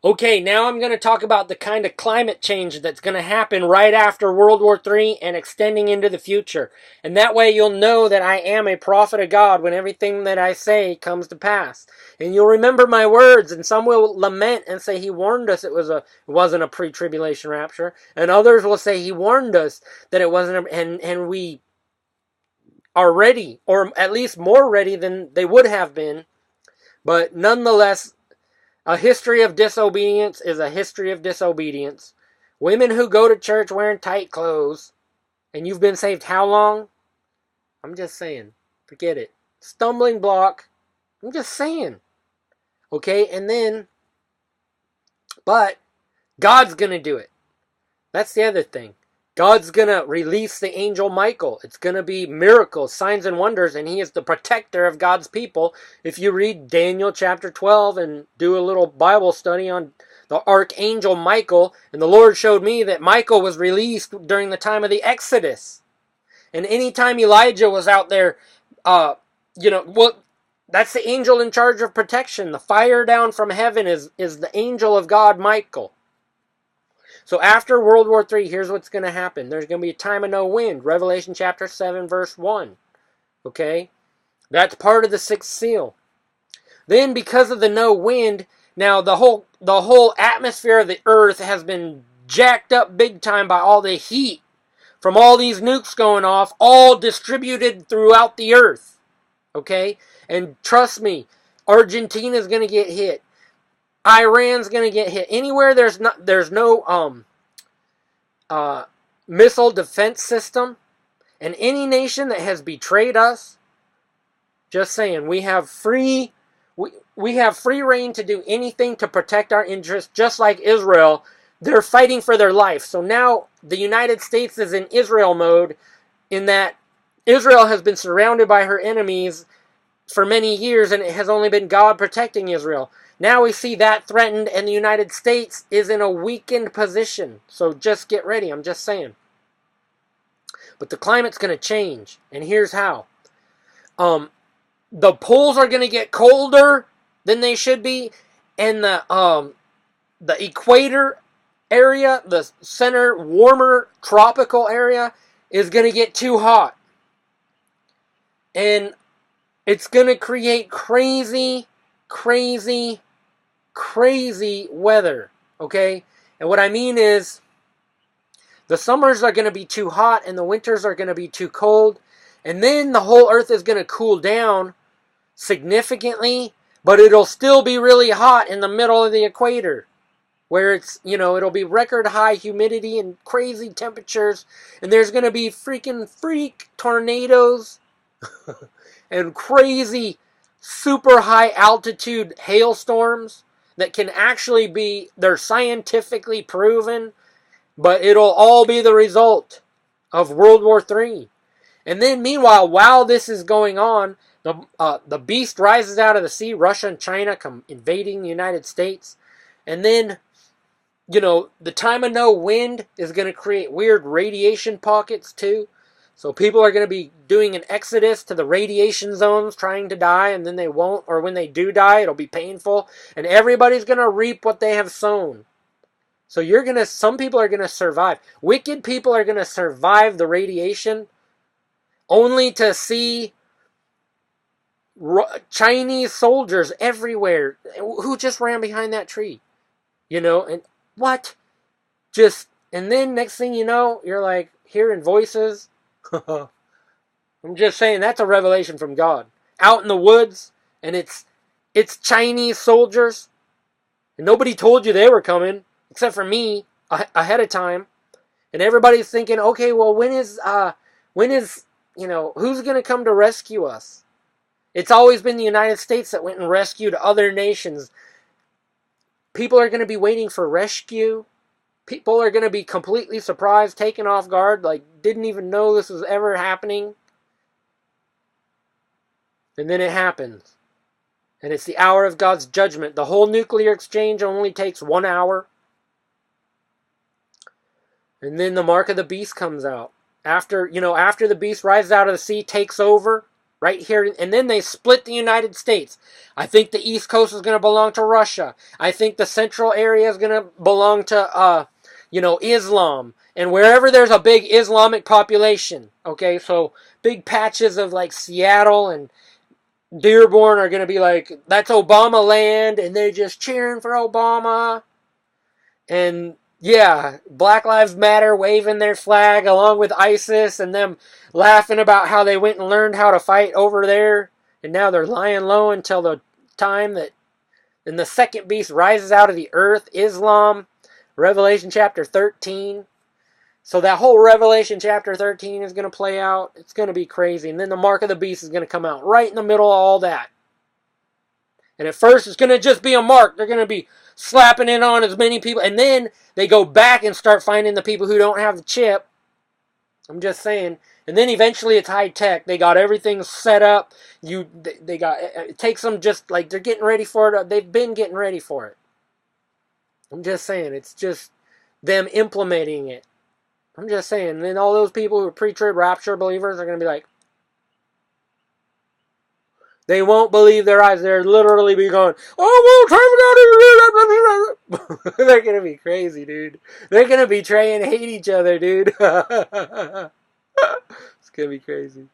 Okay, now I'm going to talk about the kind of climate change that's going to happen right after World War III and extending into the future. And that way you'll know that I am a prophet of God when everything that I say comes to pass. And you'll remember my words, and some will lament and say he warned us it wasn't a pre-tribulation rapture. And others will say he warned us that it wasn't and we are ready, or at least more ready than they would have been. But nonetheless, a history of disobedience is a history of disobedience. Women who go to church wearing tight clothes, and you've been saved how long? I'm just saying. Forget it. Stumbling block. I'm just saying. Okay, and then, but God's going to do it. That's the other thing. God's going to release the angel Michael. It's going to be miracles, signs, and wonders, and he is the protector of God's people. If you read Daniel chapter 12 and do a little Bible study on the archangel Michael, and the Lord showed me that Michael was released during the time of the Exodus. And anytime Elijah was out there, that's the angel in charge of protection. The fire down from heaven is the angel of God, Michael. So after World War III, here's what's going to happen. There's going to be a time of no wind. Revelation chapter 7, verse 1. Okay? That's part of the sixth seal. Then because of the no wind, now the whole atmosphere of the earth has been jacked up big time by all the heat from all these nukes going off, all distributed throughout the earth. Okay? And trust me, Argentina's going to get hit. Iran's going to get hit. Anywhere there's no missile defense system, and any nation that has betrayed us, just saying, we have free reign to do anything to protect our interests, just like Israel. They're fighting for their life. So now the United States is in Israel mode, in that Israel has been surrounded by her enemies for many years, and it has only been God protecting Israel. Now we see that threatened, and the United States is in a weakened position. So just get ready, I'm just saying. But the climate's going to change, and here's how. The poles are going to get colder than they should be, and the equator area, the center warmer tropical area, is going to get too hot. And it's going to create crazy weather, okay? And what I mean is, the summers are going to be too hot and the winters are going to be too cold. And then the whole earth is going to cool down significantly, but it'll still be really hot in the middle of the equator, where it's, it'll be record high humidity and crazy temperatures, and there's going to be freak tornadoes and crazy super high altitude hailstorms that can actually be, they're scientifically proven, but it'll all be the result of World War III. And then meanwhile, while this is going on, the beast rises out of the sea. Russia and China come invading the United States. And then, the time of no wind is going to create weird radiation pockets too. So people are going to be doing an exodus to the radiation zones, trying to die, and then they won't. Or when they do die, it'll be painful. And everybody's going to reap what they have sown. So some people are going to survive. Wicked people are going to survive the radiation, only to see Chinese soldiers everywhere who just ran behind that tree. And what? And then next thing you know, you're like hearing voices. I'm just saying, that's a revelation from God. Out in the woods, and it's Chinese soldiers, and nobody told you they were coming, except for me, ahead of time. And everybody's thinking, okay, well, when is who's going to come to rescue us? It's always been the United States that went and rescued other nations. People are going to be waiting for rescue. People are going to be completely surprised, taken off guard, like didn't even know this was ever happening. And then it happens. And it's the hour of God's judgment. The whole nuclear exchange only takes 1 hour. And then the mark of the beast comes out. After the beast rises out of the sea, takes over, right here, and then they split the United States. I think the East Coast is going to belong to Russia. I think the central area is going to belong to, Islam. And wherever there's a big Islamic population, okay, so big patches of like Seattle and Dearborn are going to be like, that's Obama land, and they're just cheering for Obama. And yeah, Black Lives Matter waving their flag along with ISIS and them laughing about how they went and learned how to fight over there. And now they're lying low until the time that then the second beast rises out of the earth, Islam, Revelation chapter 13. So that whole Revelation chapter 13 is going to play out. It's going to be crazy. And then the mark of the beast is going to come out right in the middle of all that. And at first it's going to just be a mark. They're going to be slapping it on as many people. And then they go back and start finding the people who don't have the chip. I'm just saying. And then eventually it's high tech. They got everything set up. It takes them just like they're getting ready for it. They've been getting ready for it. I'm just saying. It's just them implementing it. I'm just saying. And then all those people who are pre-trib rapture believers are going to be like, they won't believe their eyes. They're literally be going, oh, well, they're going to be crazy, dude. They're going to betray and hate each other, dude. It's going to be crazy.